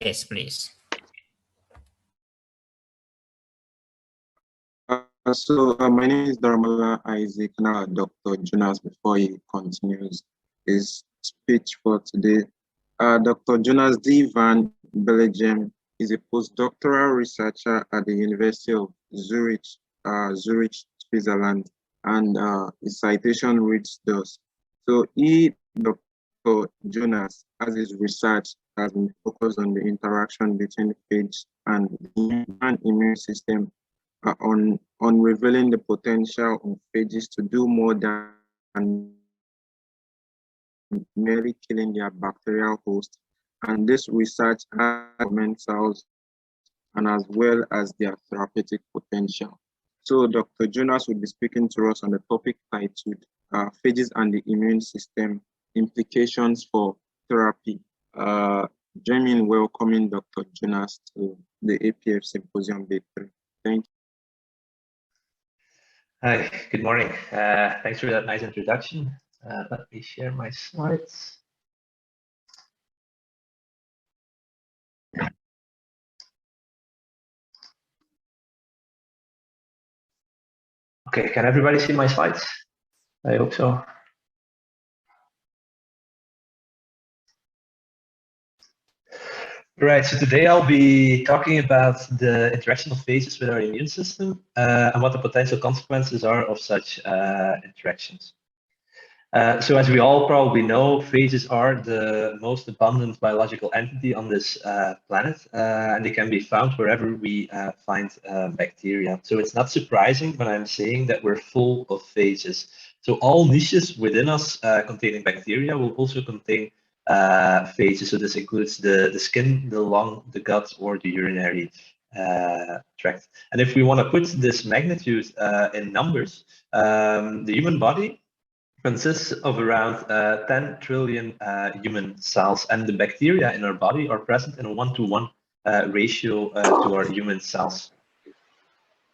Yes, please. My name is Dharmala Isaac. Now, Dr. Jonas, before he continues his speech for today. Dr. Jonas D. van Belleghem is a postdoctoral researcher at the University of Zurich, Switzerland, and his citation reads thus. So Dr. Jonas, as his research has been focused on the interaction between phage and the human immune system, on revealing the potential of phages to do more than merely killing their bacterial host. And this research has cells and as well as their therapeutic potential. So Dr. Jonas will be speaking to us on the topic titled Phages and the Immune System, Implications for Therapy. Join me in welcoming Dr. Jonas to the APF Symposium Day 3. Thank you. Hi, good morning. Thanks for that nice introduction. Let me share my slides. Okay, can everybody see my slides? I hope so. Right, so today I'll be talking about the interaction of phages with our immune system and what the potential consequences are of such interactions. So as we all probably know, phages are the most abundant biological entity on this planet, and they can be found wherever we find bacteria. So it's not surprising when I'm saying that we're full of phages. So all niches within us containing bacteria will also contain phages. So this includes the skin, the lung, the gut, or the urinary tract. And if we want to put this magnitude in numbers, the human body consists of around 10 trillion human cells, and the bacteria in our body are present in a 1-to-1 ratio to our human cells.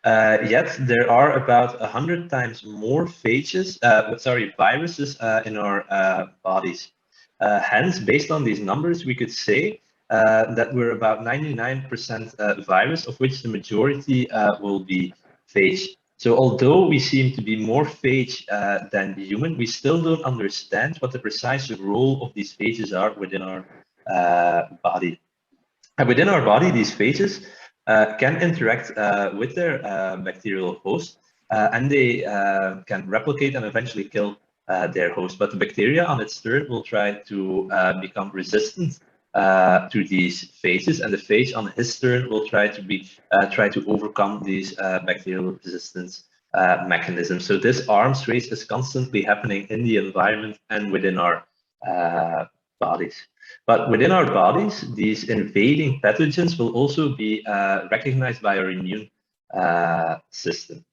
Yet there are about 100 times more phages, viruses in our bodies. Hence, based on these numbers, we could say that we're about 99% virus, of which the majority will be phage. So although we seem to be more phage than human, we still don't understand what the precise role of these phages are within our body. And within our body, these phages can interact with their bacterial host, and they can replicate and eventually kill their host. But the bacteria on its turn will try to become resistant to these phages, and the phage on his turn will try to overcome these bacterial resistance mechanisms. So this arms race is constantly happening in the environment and within our bodies. But within our bodies, these invading pathogens will also be recognized by our immune system.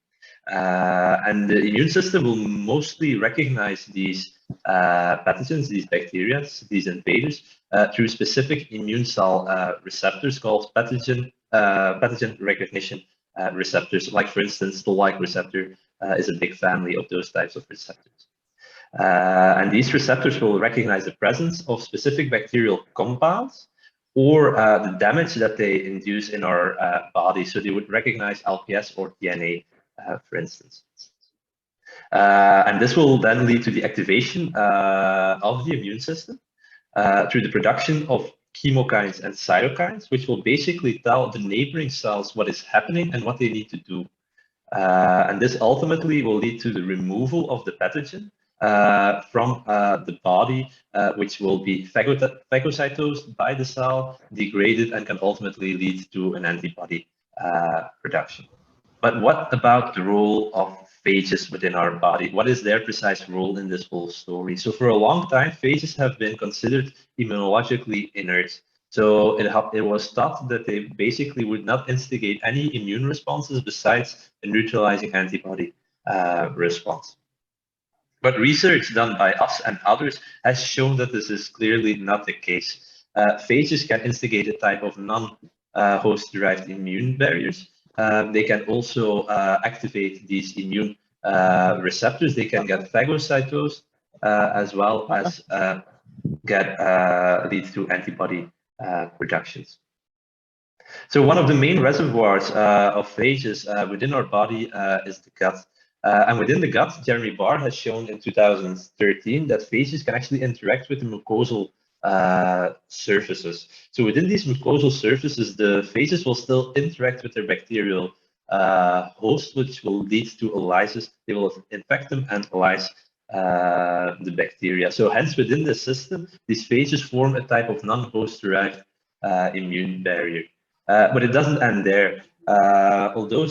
And the immune system will mostly recognize these pathogens, these bacteria, these invaders, through specific immune cell receptors called pathogen recognition receptors. Like, for instance, the like receptor is a big family of those types of receptors. And these receptors will recognize the presence of specific bacterial compounds or the damage that they induce in our body. So they would recognize LPS or DNA, for instance. And this will then lead to the activation of the immune system through the production of chemokines and cytokines, which will basically tell the neighboring cells what is happening and what they need to do. And this ultimately will lead to the removal of the pathogen from the body, which will be phagocytosed by the cell, degraded, and can ultimately lead to an antibody production. But what about the role of phages within our body? What is their precise role in this whole story? So for a long time, phages have been considered immunologically inert. So it was thought that they basically would not instigate any immune responses besides a neutralizing antibody response. But research done by us and others has shown that this is clearly not the case. Phages can instigate a type of non-host-derived immune barriers. They can also activate these immune receptors. They can get phagocytosed as well as lead to antibody productions. So one of the main reservoirs of phages within our body is the gut. And within the gut, Jeremy Barr has shown in 2013 that phages can actually interact with the mucosal surfaces. So within these mucosal surfaces, the phages will still interact with their bacterial host, which will lead to lysis. They will infect them and lyse the bacteria. So hence within the system, these phages form a type of non-host derived immune barrier. But it doesn't end there. Although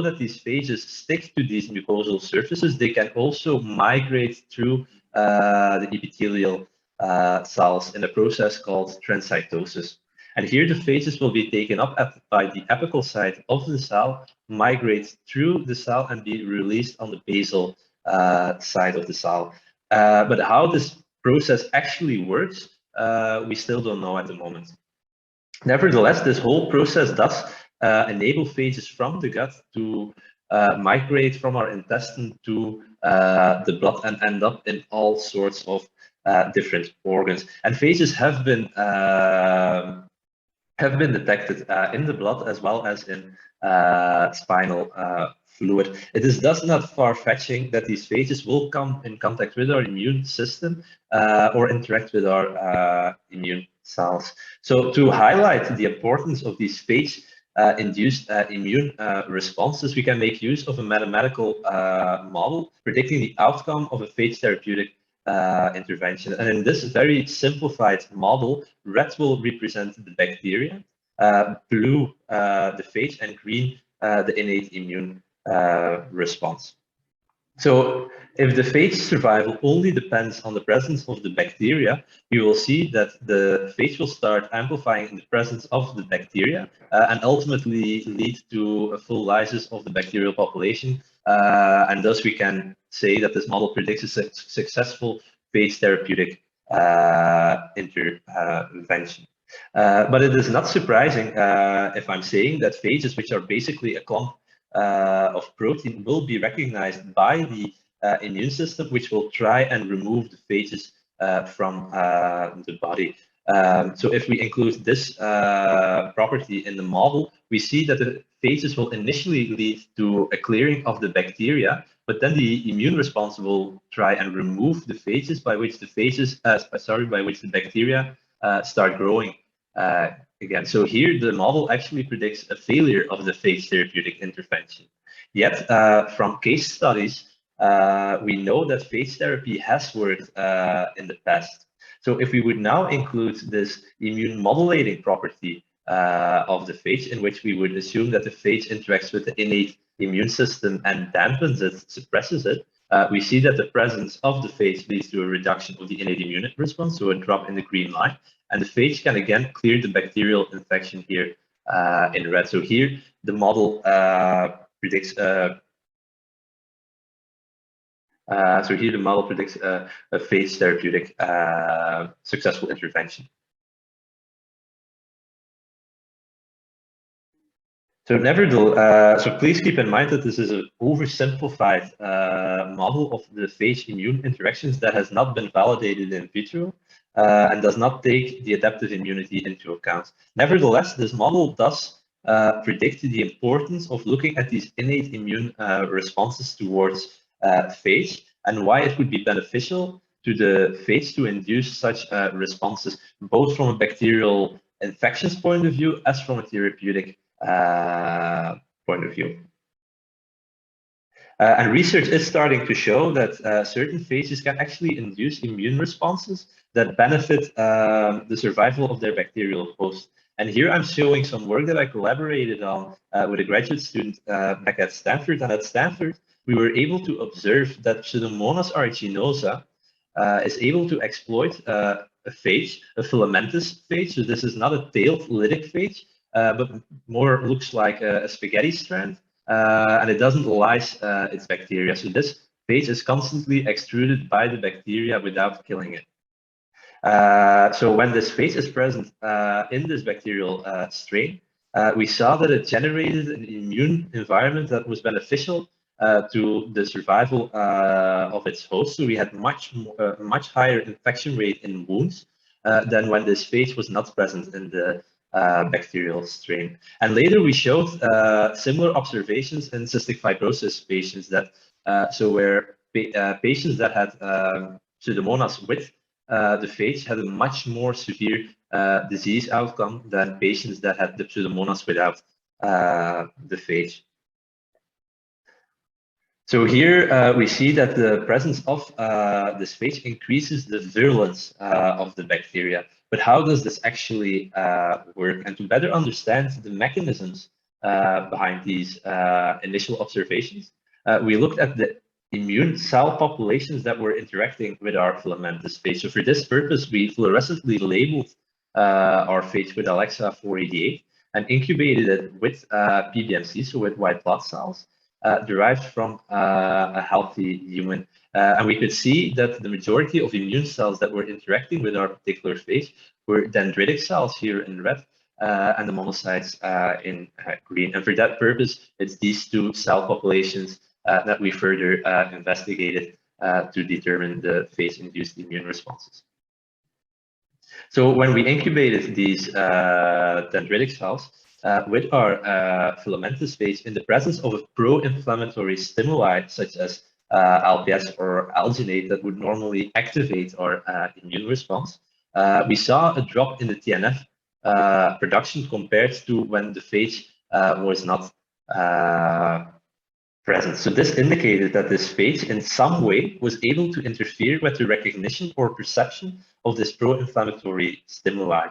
that these phages stick to these mucosal surfaces, they can also migrate through the epithelial cells in a process called transcytosis. And here the phages will be taken up by the apical side of the cell, migrate through the cell and be released on the basal side of the cell. But how this process actually works, we still don't know at the moment. Nevertheless, this whole process does enable phages from the gut to migrate from our intestine to the blood and end up in all sorts of different organs. And phages have been detected in the blood as well as in spinal fluid. It is thus not far-fetching that these phages will come in contact with our immune system or interact with our immune cells. So to highlight the importance of these phage induced immune responses, we can make use of a mathematical model predicting the outcome of a phage therapeutic intervention. And in this very simplified model, red will represent the bacteria, blue the phage, and green the innate immune response. So if the phage survival only depends on the presence of the bacteria, you will see that the phage will start amplifying in the presence of the bacteria and ultimately lead to a full lysis of the bacterial population. And thus we can say that this model predicts a successful phage therapeutic intervention. But it is not surprising if I'm saying that phages, which are basically a clump of protein, will be recognized by the immune system, which will try and remove the phages from the body. So if we include this property in the model, we see that the phages will initially lead to a clearing of the bacteria, but then the immune response will try and remove the phages, by which the phages, by which the bacteria start growing again. So here the model actually predicts a failure of the phage therapeutic intervention. Yet from case studies, we know that phage therapy has worked in the past. So if we would now include this immune modulating property of the phage, in which we would assume that the phage interacts with the innate immune system and dampens it, suppresses it, we see that the presence of the phage leads to a reduction of the innate immune response, so a drop in the green line, and the phage can again clear the bacterial infection here in red. So here the model predicts a phage therapeutic successful intervention. So nevertheless, so please keep in mind that this is an oversimplified model of the phage immune interactions that has not been validated in vitro and does not take the adaptive immunity into account. Nevertheless, this model does predict the importance of looking at these innate immune responses towards phage and why it would be beneficial to the phage to induce such responses, both from a bacterial infections point of view as from a therapeutic point of view. And research is starting to show that certain phages can actually induce immune responses that benefit the survival of their bacterial host. And here I'm showing some work that I collaborated on with a graduate student back at Stanford. And at Stanford, we were able to observe that Pseudomonas aeruginosa is able to exploit a phage, a filamentous phage. So this is not a tailed lytic phage, but more looks like a spaghetti strand, and it doesn't lyse its bacteria. So this phage is constantly extruded by the bacteria without killing it. So when this phage is present in this bacterial strain, we saw that it generated an immune environment that was beneficial to the survival of its host. So we had much higher infection rate in wounds, than when this phage was not present in the bacterial strain. And later we showed similar observations in cystic fibrosis patients that where patients that had Pseudomonas with the phage had a much more severe disease outcome than patients that had the Pseudomonas without the phage. So here we see that the presence of this phage increases the virulence of the bacteria. But how does this actually work? And to better understand the mechanisms behind these initial observations, we looked at the immune cell populations that were interacting with our filamentous phage. So for this purpose, we fluorescently labeled our phage with Alexa 488 and incubated it with PBMC, so with white blood cells, derived from a healthy human. And we could see that the majority of immune cells that were interacting with our particular phage were dendritic cells here in red, and the monocytes in green. And for that purpose, it's these two cell populations that we further investigated to determine the phage-induced immune responses. So when we incubated these dendritic cells with our filamentous phage in the presence of a pro-inflammatory stimuli such as LPS or alginate that would normally activate our immune response, we saw a drop in the TNF production compared to when the phage was not present. So this indicated that this phage in some way was able to interfere with the recognition or perception of this pro-inflammatory stimuli.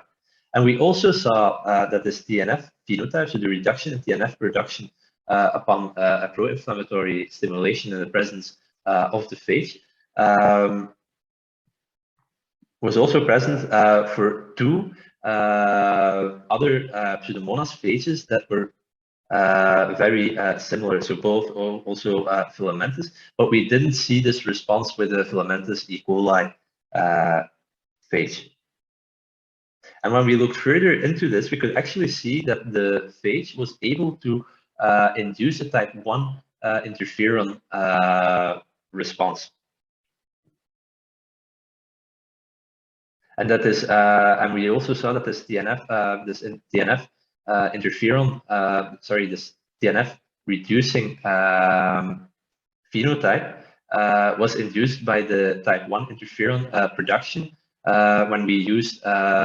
And we also saw that this TNF phenotype, so the reduction in TNF production upon a pro-inflammatory stimulation in the presence of the phage, was also present for two other Pseudomonas phages that were very similar, so both also filamentous, but we didn't see this response with the filamentous E. coli phage. And when we looked further into this, we could actually see that the phage was able to induce a type 1 interferon response. And that is, and we also saw that this TNF, interferon, this TNF reducing phenotype was induced by the type 1 interferon production when we used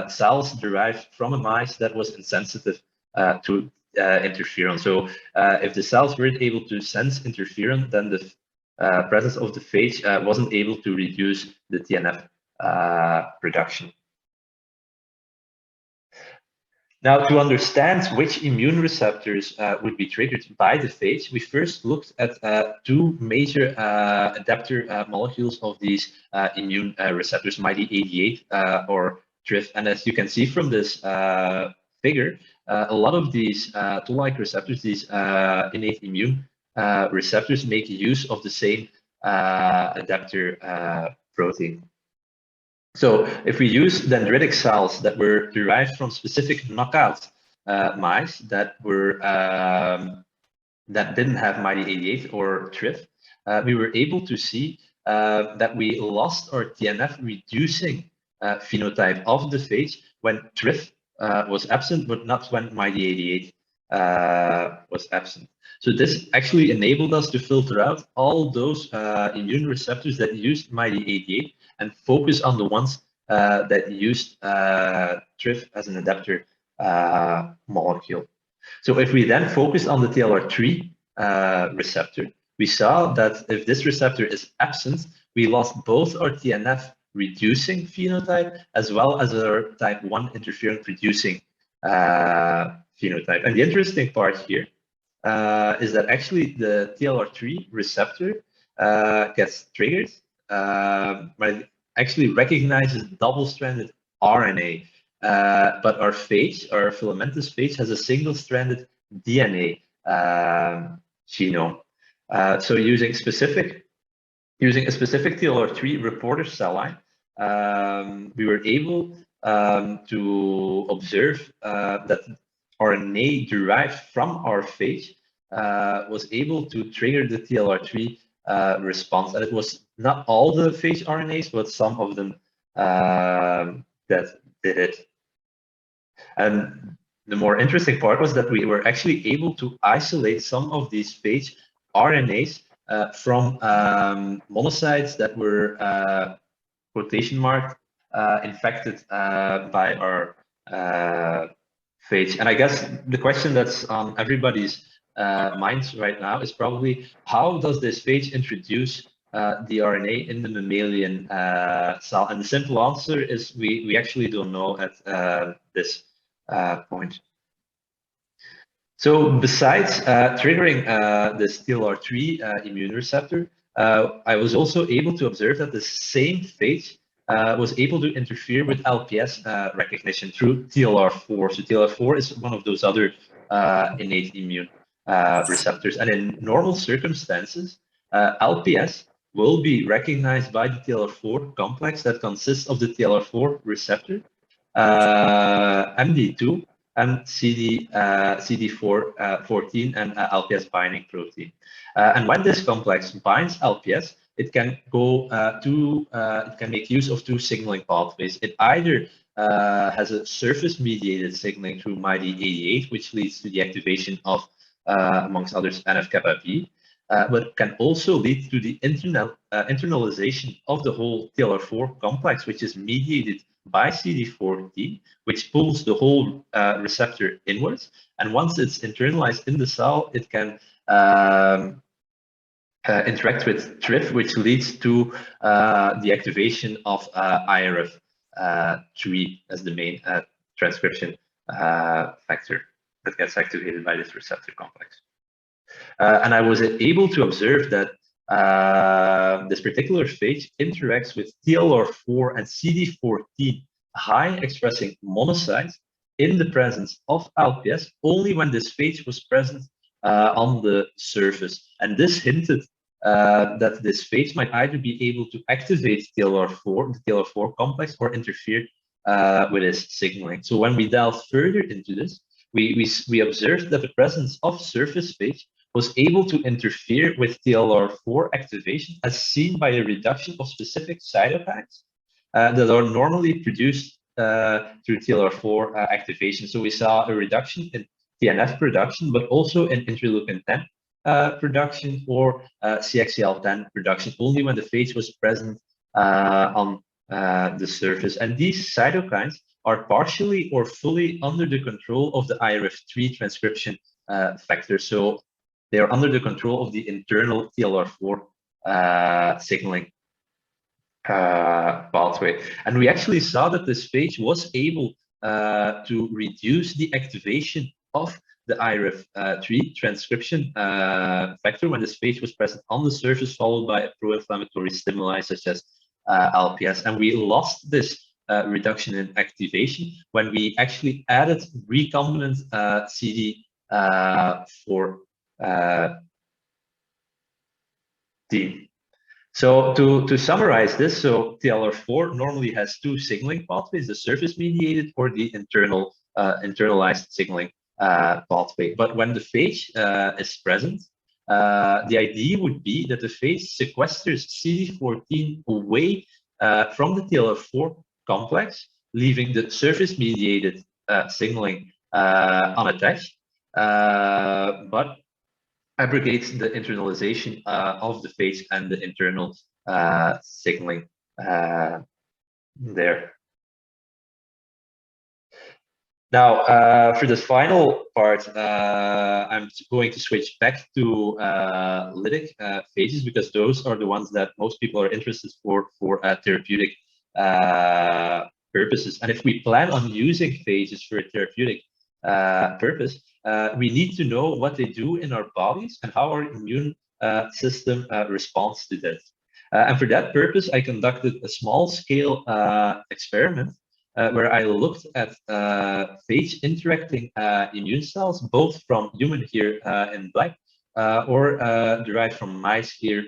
cells derived from a mice that was insensitive to interferon. So if the cells weren't able to sense interferon, then the presence of the phage wasn't able to reduce the TNF production. Now, to understand which immune receptors would be triggered by the phage, we first looked at two major adapter molecules of these immune receptors, MyD88 or TRIF. And as you can see from this figure, a lot of these toll-like receptors, these innate immune receptors, make use of the same adapter protein. So if we use dendritic cells that were derived from specific knockout mice that were that didn't have MyD88 or TRIF, we were able to see that we lost our TNF reducing phenotype of the phage when TRIF was absent, but not when MyD88 was absent. So this actually enabled us to filter out all those immune receptors that used MyD88 and focus on the ones that used TRIF as an adapter molecule. So if we then focus on the TLR3 receptor, we saw that if this receptor is absent, we lost both our TNF reducing phenotype as well as our type 1 interferon producing phenotype. And the interesting part here is that actually the TLR3 receptor gets triggered but it actually recognizes double-stranded RNA. But our phage, our filamentous phage, has a single-stranded DNA genome. So using a specific TLR3 reporter cell line, we were able to observe that RNA derived from our phage was able to trigger the TLR3 response. And it was not all the phage RNAs, but some of them that did it. And the more interesting part was that we were actually able to isolate some of these phage RNAs from monocytes that were quotation mark infected by our phage. And I guess the question that's on everybody's minds right now is probably, how does this phage introduce the RNA in the mammalian cell? And the simple answer is we actually don't know at this point. So besides triggering this TLR3 immune receptor, I was also able to observe that the same phage was able to interfere with LPS recognition through TLR4. So TLR4 is one of those other innate immune receptors. And in normal circumstances, LPS will be recognized by the TLR4 complex that consists of the TLR4 receptor, MD2, and CD14 and LPS binding protein. And when this complex binds LPS, it can go it can make use of two signaling pathways. It either has a surface-mediated signaling through MyD88, which leads to the activation of, amongst others, NF-kappa B, but can also lead to the internalization of the whole TLR4 complex, which is mediated by CD14, which pulls the whole receptor inwards. And once it's internalized in the cell, it can interact with TRIF, which leads to the activation of IRF3 as the main transcription factor that gets activated by this receptor complex. And I was able to observe that this particular phage interacts with TLR4 and CD14 high expressing monocytes in the presence of LPS only when this phage was present on the surface. And this hinted that this phage might either be able to activate TLR4, the TLR4 complex, or interfere with its signaling. So when we delve further into this, we observed that the presence of surface phage was able to interfere with TLR4 activation, as seen by a reduction of specific cytokines that are normally produced through TLR4 activation. So we saw a reduction in TNF production, but also in interleukin-10 production or CXCL10 production, only when the phage was present on the surface. And these cytokines are partially or fully under the control of the IRF3 transcription factor. So they are under the control of the internal TLR4 signaling pathway. And we actually saw that this phage was able to reduce the activation of the IRF3 transcription factor when this phage was present on the surface, followed by a pro-inflammatory stimuli such as LPS. And we lost this reduction in activation when we actually added recombinant CD4 team. So to summarize this, so TLR4 normally has two signaling pathways, the surface-mediated or the internalized signaling pathway. But when the phage is present, the idea would be that the phage sequesters CD14 away from the TLR4 complex, leaving the surface-mediated signaling unattached, but abrogates the internalization of the phage and the internal signaling there. Now, for this final part, I'm going to switch back to lytic phages, because those are the ones that most people are interested for therapeutic purposes. And if we plan on using phages for a therapeutic purpose, we need to know what they do in our bodies and how our immune system responds to that. And for that purpose, I conducted a small-scale experiment where I looked at phage interacting immune cells, both from human here in black or derived from mice here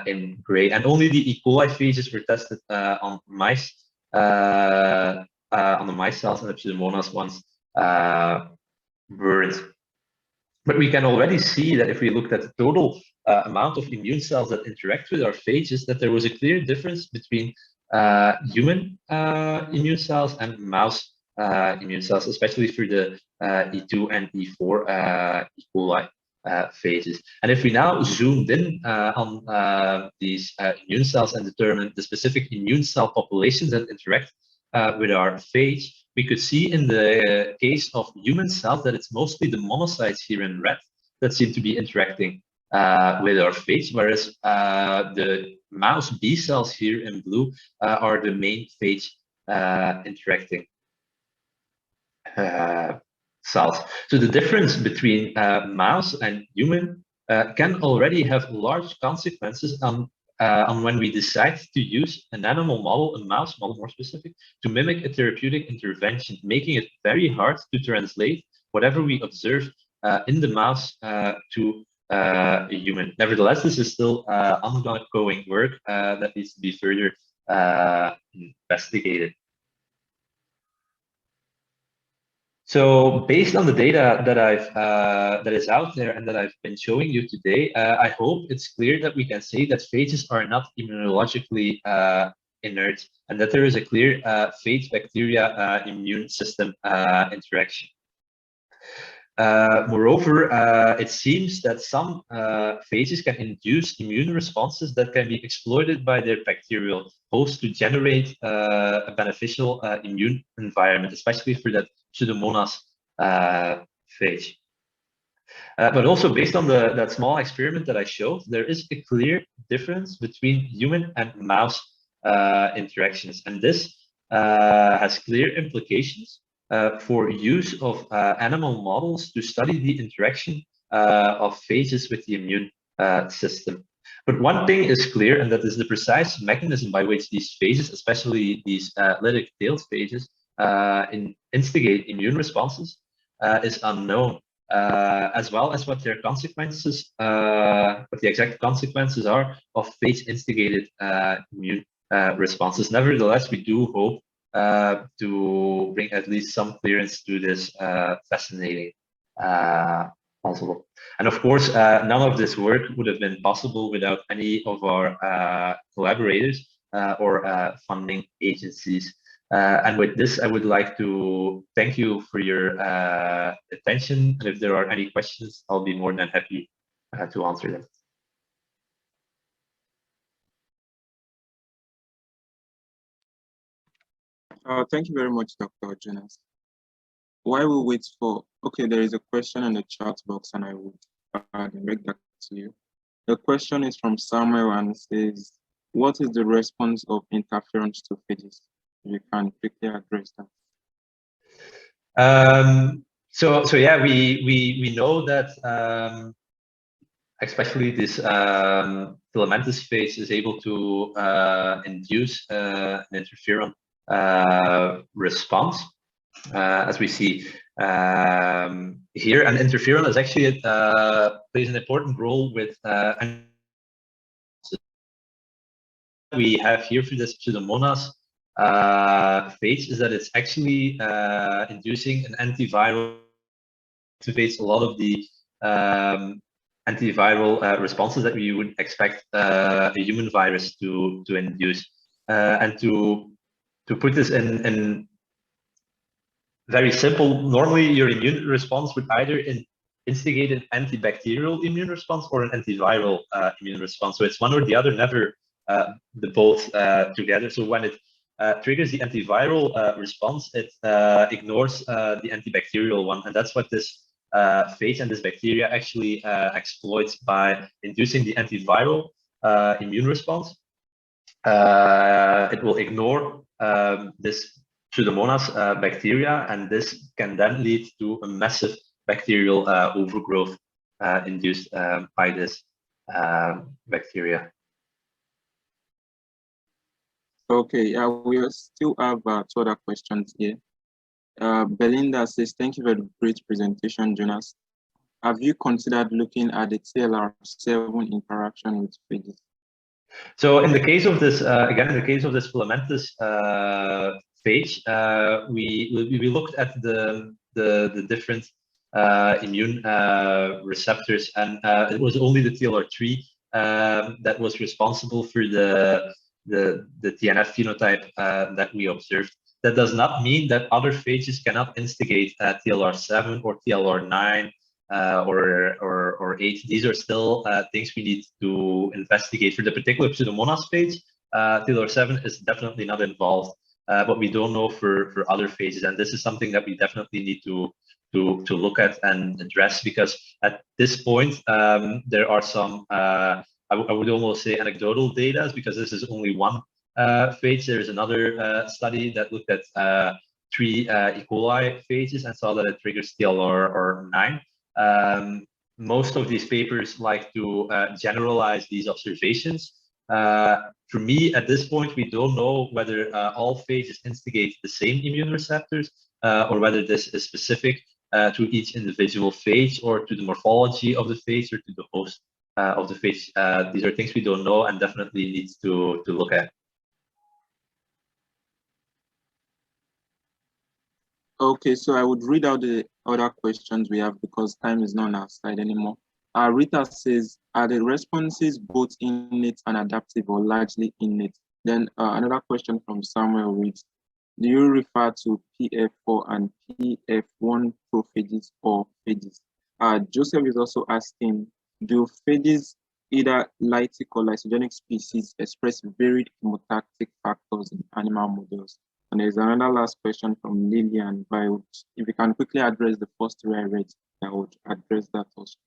in gray. And only the E. coli phages were tested on mice, on the mice cells, and the Pseudomonas ones weren't. But we can already see that if we looked at the total amount of immune cells that interact with our phages, that there was a clear difference between human immune cells and mouse immune cells, especially for the E2 and E4 E. coli phages. And if we now zoomed in on these immune cells and determine the specific immune cell populations that interact with our phage, we could see in the case of human cells that it's mostly the monocytes here in red that seem to be interacting with our phage, whereas the mouse B cells here in blue are the main phage interacting cells. So the difference between mouse and human can already have large consequences on when we decide to use an animal model, a mouse model more specific, to mimic a therapeutic intervention, making it very hard to translate whatever we observe in the mouse to a human. Nevertheless, this is still ongoing work that needs to be further investigated. So based on the data that that is out there and that I've been showing you today, I hope it's clear that we can say that phages are not immunologically inert and that there is a clear phage bacteria immune system interaction. Moreover, it seems that some phages can induce immune responses that can be exploited by their bacterial host to generate a beneficial immune environment, especially for that Pseudomonas phage. But also based on that small experiment that I showed, there is a clear difference between human and mouse interactions. And this has clear implications for use of animal models to study the interaction of phages with the immune system. But one thing is clear, and that is the precise mechanism by which these phages, especially these lytic-tailed phages, instigate immune responses is unknown, as well as what their consequences, what the exact consequences are of phage-instigated immune responses. Nevertheless, we do hope to bring at least some clearance to this fascinating puzzle. And of course, none of this work would have been possible without any of our collaborators or funding agencies. And with this, I would like to thank you for your attention. And if there are any questions, I'll be more than happy to answer them. Thank you very much, Dr. Jonas. While we wait for, okay, there is a question in the chat box and I will direct that to you. The question is from Samuel and says, what is the response of interference to phages? You can quickly address that. So yeah, we know that especially this filamentous phage is able to induce an interferon response, as we see here. And interferon is actually plays an important role with we have here for this Pseudomonas phage is that it's actually inducing an antiviral, activates a lot of the antiviral responses that we would expect a human virus to induce. And to put this in very simple, normally your immune response would either instigate an antibacterial immune response or an antiviral immune response. So it's one or the other, never the both together. So when it triggers the antiviral response, it ignores the antibacterial one. And that's what this phage and this bacteria actually exploits by inducing the antiviral immune response. It will ignore this Pseudomonas bacteria, and this can then lead to a massive bacterial overgrowth induced by this bacteria. Okay, we still have two other questions here. Belinda says, thank you for the great presentation, Jonas. Have you considered looking at the TLR7 interaction with phages? So in the case of this, again, in the case of this filamentous phage, we looked at the different immune receptors, and it was only the TLR3 that was responsible for the TNF phenotype that we observed. That does not mean that other phages cannot instigate TLR7 or TLR9 or 8. These are still things we need to investigate. For the particular Pseudomonas phage, TLR7 is definitely not involved, but we don't know for other phages, and this is something that we definitely need to look at and address, because at this point there are some I would almost say anecdotal data, because this is only one phage. There is another study that looked at 3 E. coli phages and saw that it triggers TLR9. Most of these papers like to generalize these observations. For me, at this point, we don't know whether all phages instigate the same immune receptors or whether this is specific to each individual phage or to the morphology of the phage or to the host of the phage. These are things we don't know and definitely needs to look at. Okay, so I would read out the other questions we have because time is not on our side anymore. Rita says, are the responses both innate and adaptive or largely innate? Then another question from Samuel reads, do you refer to PF4 and PF1 prophages or phages? Joseph is also asking, do phages, either lytic or lysogenic species, express varied chemotactic factors in animal models? And there's another last question from Lillian, if you can quickly address the first three I read, I would address that also.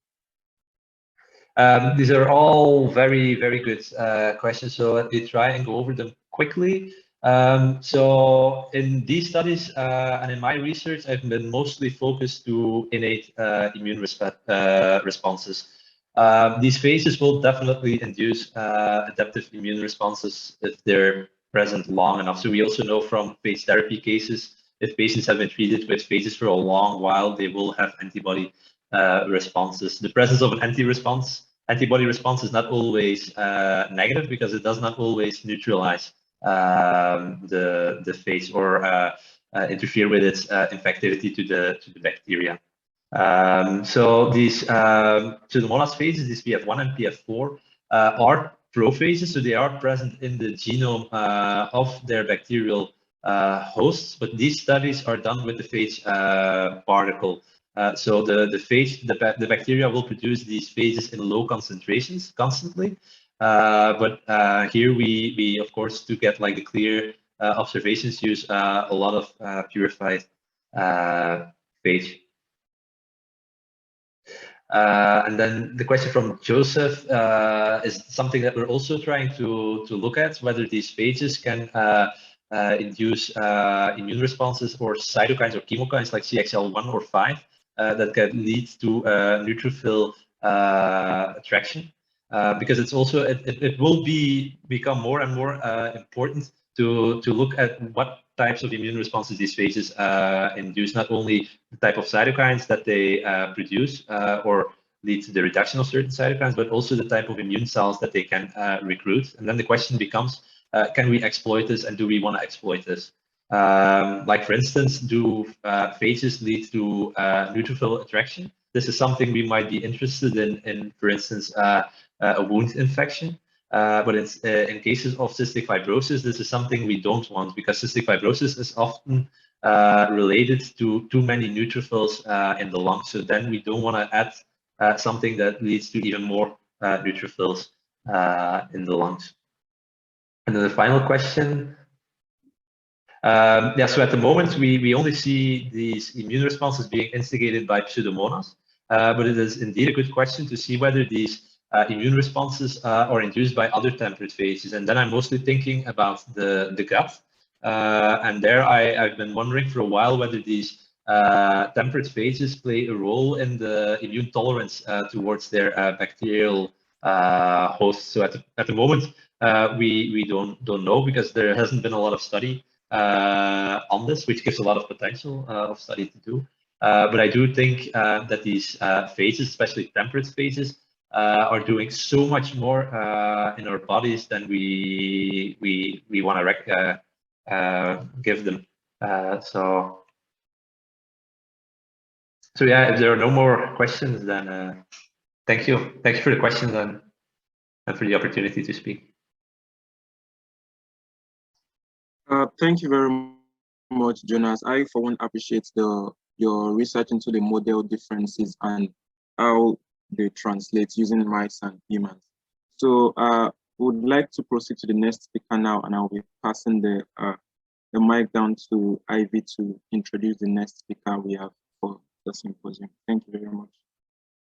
These are all very, very good questions. So let me try and go over them quickly. So in these studies and in my research, I've been mostly focused to innate immune responses. These phages will definitely induce adaptive immune responses if they're present long enough. So we also know from phage therapy cases, if patients have been treated with phages for a long while, they will have antibody responses. The presence of an antibody response is not always negative, because it does not always neutralize the phage or interfere with its infectivity to the bacteria. So these Pseudomonas phages, these PF1 and PF4, are prophages, so they are present in the genome of their bacterial hosts, but these studies are done with the phage particle. So the bacteria will produce these phages in low concentrations constantly, but here we of course, to get like the clear observations, use a lot of purified phage. And then the question from Joseph is something that we're also trying to look at, whether these phages can induce immune responses or cytokines or chemokines like CXL1 or 5 that can lead to neutrophil attraction. Because it's also it will become more and more important to look at what types of immune responses these phages induce, not only the type of cytokines that they produce or lead to the reduction of certain cytokines, but also the type of immune cells that they can recruit. And then the question becomes, can we exploit this, and do we want to exploit this? Like for instance, do phages lead to neutrophil attraction? This is something we might be interested in for instance, a wound infection. But it's in cases of cystic fibrosis, this is something we don't want, because cystic fibrosis is often related to too many neutrophils in the lungs. So then we don't want to add something that leads to even more neutrophils in the lungs. And then the final question. Yeah, so at the moment, we only see these immune responses being instigated by Pseudomonas, but it is indeed a good question to see whether these immune responses are induced by other temperate phages. And then I'm mostly thinking about the gut. And there I've been wondering for a while whether these temperate phages play a role in the immune tolerance towards their bacterial hosts. So at the moment, we don't know, because there hasn't been a lot of study on this, which gives a lot of potential of study to do. But I do think that these phages, especially temperate phages, are doing so much more in our bodies than we want to give them. So yeah, if there are no more questions, then thank you. Thanks for the questions and for the opportunity to speak. Thank you very much, Jonas. I, for one, appreciate your research into the model differences and how they translate using mice and humans. So would like to proceed to the next speaker now, and I'll be passing the mic down to Ivy to introduce the next speaker we have for the symposium. Thank you very much.